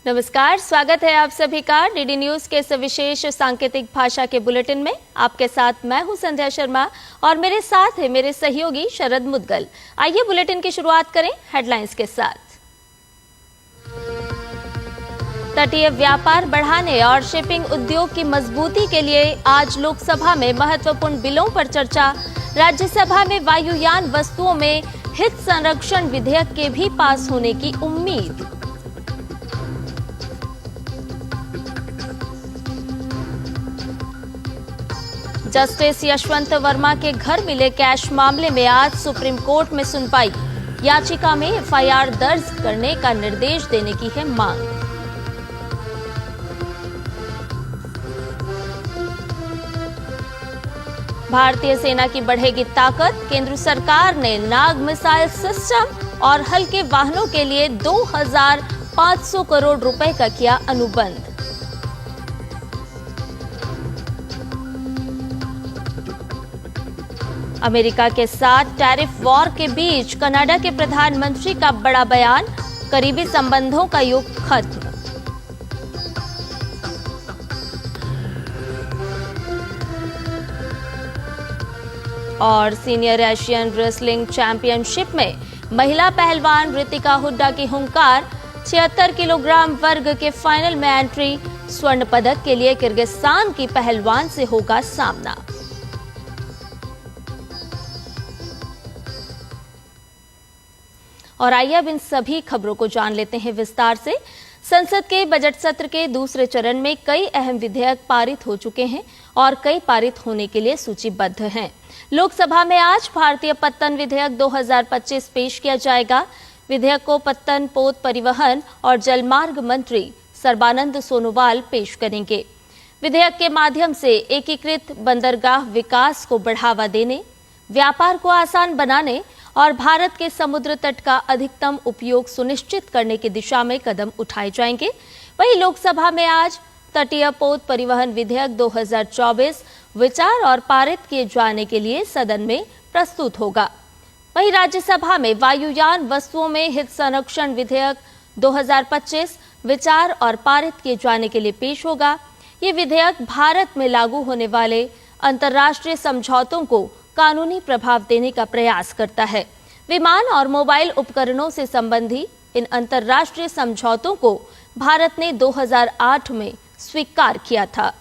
नमस्कार, स्वागत है आप सभी का डीडी न्यूज के इस विशेष सांकेतिक भाषा के बुलेटिन में। आपके साथ मैं हूं संध्या शर्मा और मेरे साथ है मेरे सहयोगी शरद मुदगल। आइए बुलेटिन की शुरुआत करें हेडलाइंस के साथ। तटीय व्यापार बढ़ाने और शिपिंग उद्योग की मजबूती के लिए आज लोकसभा में महत्वपूर्ण बिलों पर चर्चा। राज्यसभा में वायुयान वस्तुओं में हित संरक्षण विधेयक के भी पास होने की उम्मीद। जस्टिस यशवंत वर्मा के घर मिले कैश मामले में आज सुप्रीम कोर्ट में सुनवाई। याचिका में एफआईआर दर्ज करने का निर्देश देने की है मांग। भारतीय सेना की बढ़ेगी ताकत। केंद्र सरकार ने नाग मिसाइल सिस्टम और हल्के वाहनों के लिए 2500 करोड़ रुपए का किया अनुबंध। अमेरिका के साथ टैरिफ वॉर के बीच कनाडा के प्रधानमंत्री का बड़ा बयान। करीबी संबंधों का युग खत्म। और सीनियर एशियन रेसलिंग चैंपियनशिप में महिला पहलवान ऋतिका हुड्डा की हुंकार। 76 किलोग्राम वर्ग के फाइनल में एंट्री। स्वर्ण पदक के लिए किर्गिस्तान की पहलवान से होगा सामना। और आइए अब इन सभी खबरों को जान लेते हैं विस्तार से। संसद के बजट सत्र के दूसरे चरण में कई अहम विधेयक पारित हो चुके हैं और कई पारित होने के लिए सूचीबद्ध हैं। लोकसभा में आज भारतीय पत्तन विधेयक 2025 पेश किया जाएगा। विधेयक को पत्तन, पोत परिवहन और जलमार्ग मंत्री सर्बानंद सोनोवाल पेश करेंगे। विधेयक के माध्यम से एकीकृत बंदरगाह विकास को बढ़ावा देने, व्यापार को आसान बनाने और भारत के समुद्र तट का अधिकतम उपयोग सुनिश्चित करने की दिशा में कदम उठाए जाएंगे। वहीं लोकसभा में आज तटीय पोत परिवहन विधेयक 2024 विचार और पारित किए जाने के लिए सदन में प्रस्तुत होगा। वहीं राज्यसभा में वायुयान वस्तुओं में हित संरक्षण विधेयक 2025 विचार और पारित किए जाने के लिए पेश होगा। ये विधेयक भारत में लागू होने वाले अंतर्राष्ट्रीय समझौतों को कानूनी प्रभाव देने का प्रयास करता है। विमान और मोबाइल उपकरणों से संबंधी इन अंतर्राष्ट्रीय समझौतों को भारत ने 2008 में स्वीकार किया था।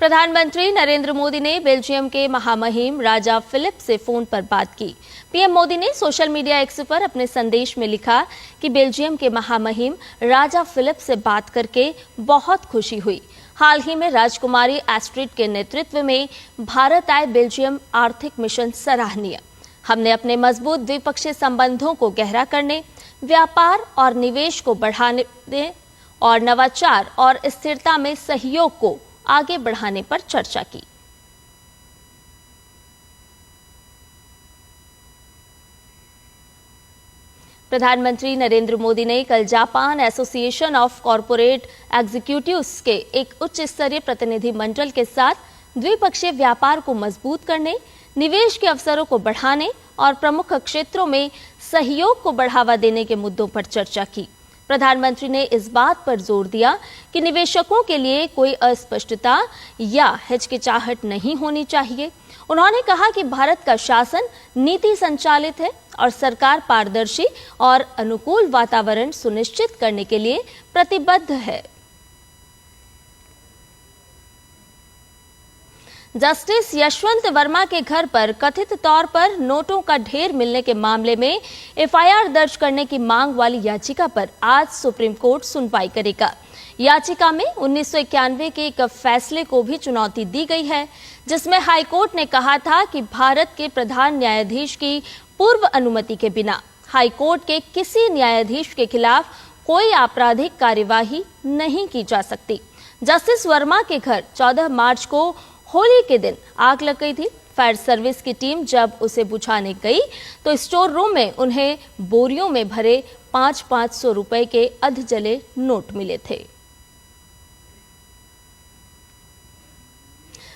प्रधानमंत्री नरेंद्र मोदी ने बेल्जियम के महामहिम राजा फिलिप से फोन पर बात की। पीएम मोदी ने सोशल मीडिया एक्स पर अपने संदेश में लिखा कि बेल्जियम के महामहिम राजा फिलिप से बात करके बहुत खुशी हुई। हाल ही में राजकुमारी एस्ट्रिड के नेतृत्व में भारत आए बेल्जियम आर्थिक मिशन सराहनीय। हमने अपने मजबूत द्विपक्षीय संबंधों को गहरा करने, व्यापार और निवेश को बढ़ाने और नवाचार और स्थिरता में सहयोग को आगे बढ़ाने पर चर्चा की। प्रधानमंत्री नरेंद्र मोदी ने कल Japan association of corporate executives के एक उच्च स्तरीय प्रतिनिधि मंडल के साथ द्विपक्षीय व्यापार को मजबूत करने, निवेश के अवसरों को बढ़ाने और प्रमुख क्षेत्रों में सहयोग को बढ़ावा देने के मुद्दों पर चर्चा की। प्रधानमंत्री ने इस बात पर जोर दिया कि निवेशकों के लिए कोई अस्पष्टता या हिचकिचाहट नहीं होनी चाहिए। उन्होंने कहा कि भारत का शासन नीति संचालित है और सरकार पारदर्शी और अनुकूल वातावरण सुनिश्चित करने के लिए प्रतिबद्ध है। जस्टिस यशवंत वर्मा के घर पर कथित तौर पर नोटों का ढेर मिलने के मामले में एफआईआर दर्ज करने की मांग वाली याचिका पर आज सुप्रीम कोर्ट सुनवाई करेगा। याचिका में 1991 के एक फैसले को भी चुनौती दी गई है, जिसमें हाईकोर्ट ने कहा था कि भारत के प्रधान न्यायाधीश की पूर्व अनुमति के बिना हाईकोर्ट के किसी न्यायाधीश के खिलाफ कोई आपराधिक कार्यवाही नहीं की जा सकती। जस्टिस वर्मा के घर 14 मार्च को होली के दिन आग लग गई थी। फायर सर्विस की टीम जब उसे बुझाने गई तो स्टोर रूम में उन्हें बोरियों में भरे 500 रुपए के अधजले नोट मिले थे।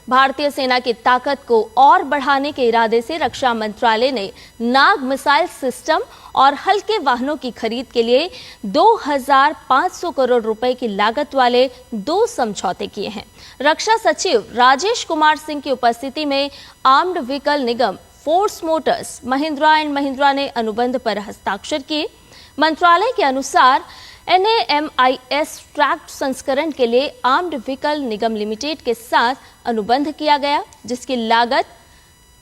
भारतीय सेना की ताकत को और बढ़ाने के इरादे से रक्षा मंत्रालय ने नाग मिसाइल सिस्टम और हल्के वाहनों की खरीद के लिए 2500 करोड़ रुपए की लागत वाले 2 समझौते किए हैं। रक्षा सचिव राजेश कुमार सिंह की उपस्थिति में armed vehicle Nigam force Motors Mahindra and Mahindra ने अनुबंध पर हस्ताक्षर किए। मंत्रालय के अनुसार NAMIS ट्रैक्ट संस्करण के लिए आर्म्ड व्हीकल निगम लिमिटेड के साथ अनुबंध किया गया, जिसकी लागत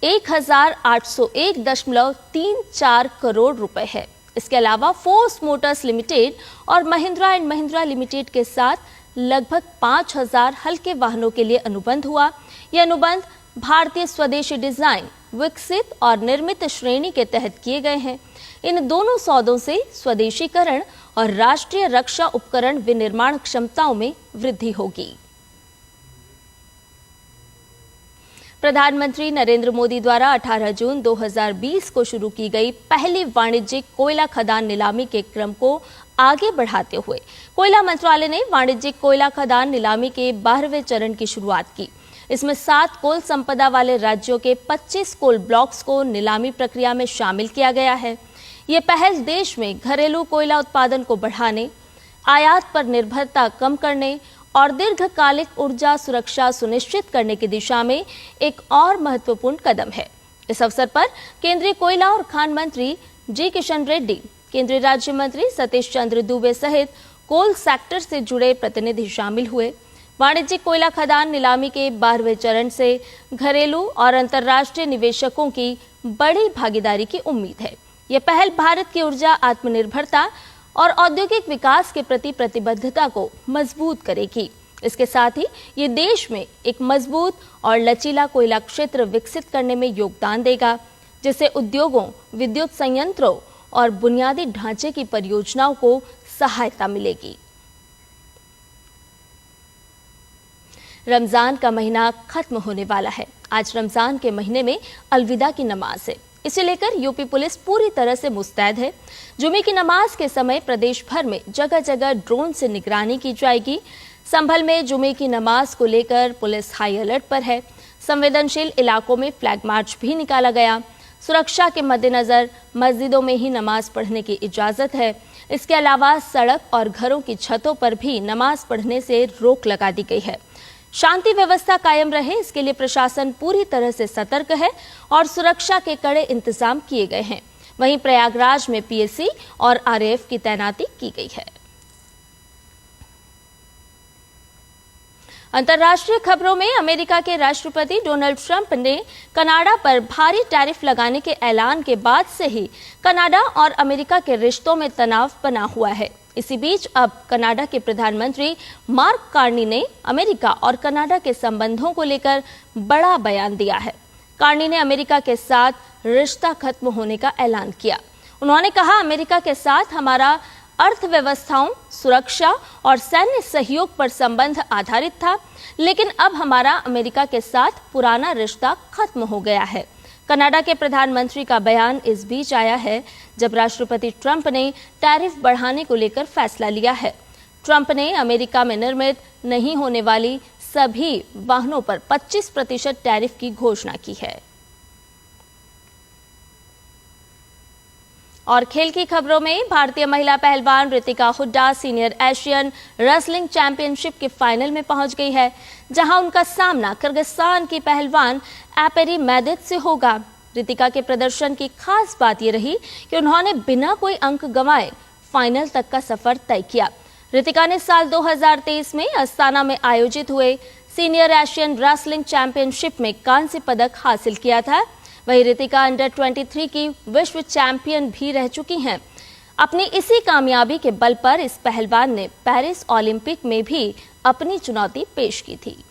1801.34 करोड़ रुपए है। इसके अलावा फोर्स मोटर्स लिमिटेड और महिंद्रा एंड महिंद्रा लिमिटेड के साथ लगभग 5000 हल्के वाहनों के लिए अनुबंध हुआ। यह अनुबंध भारतीय स्वदेशी डिजाइन, विकसित और निर्मित श्रेणी के तहत किए गए हैं। इन दोनों सौदों से स्वदेशीकरण और राष्ट्रीय रक्षा उपकरण विनिर्माण क्षमताओं में वृद्धि होगी। प्रधानमंत्री नरेंद्र मोदी द्वारा 18 जून 2020 को शुरू की गई पहली वाणिज्यिक कोयला खदान नीलामी के क्रम को आगे बढ़ाते हुए कोयला मंत्रालय ने वाणिज्यिक कोयला खदान नीलामी के 12वें चरण की शुरुआत की। इसमें 7 कोल संपदा वाले राज्यों के 25 कोल ब्लॉक्स को नीलामी प्रक्रिया में शामिल किया गया है। ये पहल देश में घरेलू कोयला उत्पादन को बढ़ाने, आयात पर निर्भरता कम करने और दीर्घकालिक ऊर्जा सुरक्षा सुनिश्चित करने की दिशा में एक और महत्वपूर्ण कदम है। इस अवसर पर केंद्रीय कोयला और खान मंत्री जी किशन रेड्डी, केंद्रीय राज्य मंत्री सतीश चंद्र दुबे सहित कोल सेक्टर से जुड़े प्रतिनिधि शामिल हुए। वाणिज्यिक कोयला खदान नीलामी के 12वें चरण से घरेलू और अंतर्राष्ट्रीय निवेशकों की बड़ी भागीदारी की उम्मीद है। यह पहल भारत की ऊर्जा आत्मनिर्भरता और औद्योगिक विकास के प्रति प्रतिबद्धता को मजबूत करेगी। इसके साथ ही ये देश में एक मजबूत और लचीला कोयला क्षेत्र विकसित करने में योगदान देगा, जिससे उद्योगों, विद्युत संयंत्रों और बुनियादी ढांचे की परियोजनाओं को सहायता मिलेगी। रमजान का महीना खत्म होने वाला है। आज रमजान के महीने में अलविदा की नमाज है। इसे लेकर यूपी पुलिस पूरी तरह से मुस्तैद है। जुमे की नमाज के समय प्रदेश भर में जगह जगह ड्रोन से निगरानी की जाएगी। संभल में जुमे की नमाज को लेकर पुलिस हाई अलर्ट पर है। संवेदनशील इलाकों में फ्लैग मार्च भी निकाला गया। सुरक्षा के मद्देनजर मस्जिदों में ही नमाज पढ़ने की इजाजत है। इसके अलावा सड़क और घरों की छतों पर भी नमाज पढ़ने से रोक लगा दी गई है। शांति व्यवस्था कायम रहे, इसके लिए प्रशासन पूरी तरह से सतर्क है और सुरक्षा के कड़े इंतजाम किए गए हैं। वहीं प्रयागराज में पीएसी और आरएएफ की तैनाती की गई है। अंतर्राष्ट्रीय खबरों में अमेरिका के राष्ट्रपति डोनाल्ड ट्रंप ने कनाडा पर भारी टैरिफ लगाने के ऐलान के बाद से ही कनाडा और अमेरिका के रिश्तों में तनाव बना हुआ है। इसी बीच अब कनाडा के प्रधानमंत्री मार्क कार्नी ने अमेरिका और कनाडा के संबंधों को लेकर बड़ा बयान दिया है। कार्नी ने अमेरिका के साथ रिश्ता खत्म होने का ऐलान किया। उन्होंने कहा, अमेरिका के साथ हमारा अर्थव्यवस्थाओं, सुरक्षा और सैन्य सहयोग पर संबंध आधारित था, लेकिन अब हमारा अमेरिका के साथ पुराना रिश्ता खत्म हो गया है। कनाडा के प्रधानमंत्री का बयान इस बीच आया है जब राष्ट्रपति ट्रंप ने टैरिफ बढ़ाने को लेकर फैसला लिया है। ट्रंप ने अमेरिका में निर्मित नहीं होने वाली सभी वाहनों पर 25% टैरिफ की घोषणा की है। और खेल की खबरों में भारतीय महिला पहलवान Ritika Hooda senior Asian wrestling championship के फाइनल में पहुंच गई है, जहां उनका सामना किर्गिस्तान की पहलवान एपेरी मैदित से होगा। ऋतिका के प्रदर्शन की खास बात यह रही कि उन्होंने बिना कोई अंक गंवाए फाइनल तक का सफर तय किया। ऋतिका ने साल 2023 में अस्ताना में आयोजित हुए सीनियर एशियन रेसलिंग चैंपियनशिप में कांस्य पदक हासिल किया था। वहीं ऋतिका अंडर 23 की विश्व चैंपियन भी रह चुकी हैं। अपनी इसी कामयाबी के बल पर इस पहलवान ने पेरिस ओलंपिक में भी अपनी चुनौती पेश की थी।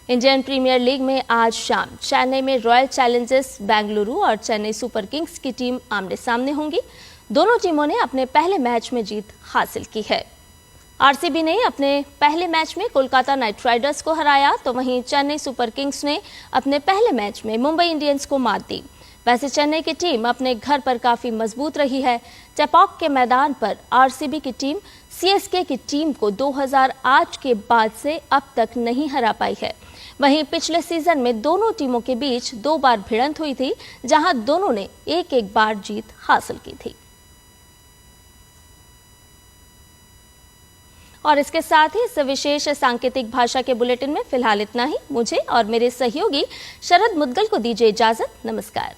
इंडियन प्रीमियर लीग में आज शाम चेन्नई में रॉयल चैलेंजर्स बेंगलुरु और चेन्नई सुपर किंग्स की टीम आमने सामने होंगी। दोनों टीमों ने अपने पहले मैच में जीत हासिल की है। आरसीबी ने अपने पहले मैच में कोलकाता नाइट राइडर्स को हराया, तो वहीं चेन्नई सुपर किंग्स ने अपने पहले मैच में मुंबई इंडियंस को मात दी। वैसे चेन्नई की टीम अपने घर पर काफी मजबूत रही है। चेपॉक के मैदान पर आरसीबी की टीम सीएसके की टीम को 2008 के बाद से अब तक नहीं हरा पाई है। वहीं पिछले सीजन में दोनों टीमों के बीच 2 बार भिड़ंत हुई थी, जहां दोनों ने एक बार जीत हासिल की थी। और इसके साथ ही इस विशेष सांकेतिक भाषा के बुलेटिन में फिलहाल इतना ही। मुझे और मेरे सहयोगी शरद मुद्गल को दीजिए इजाजत। नमस्कार।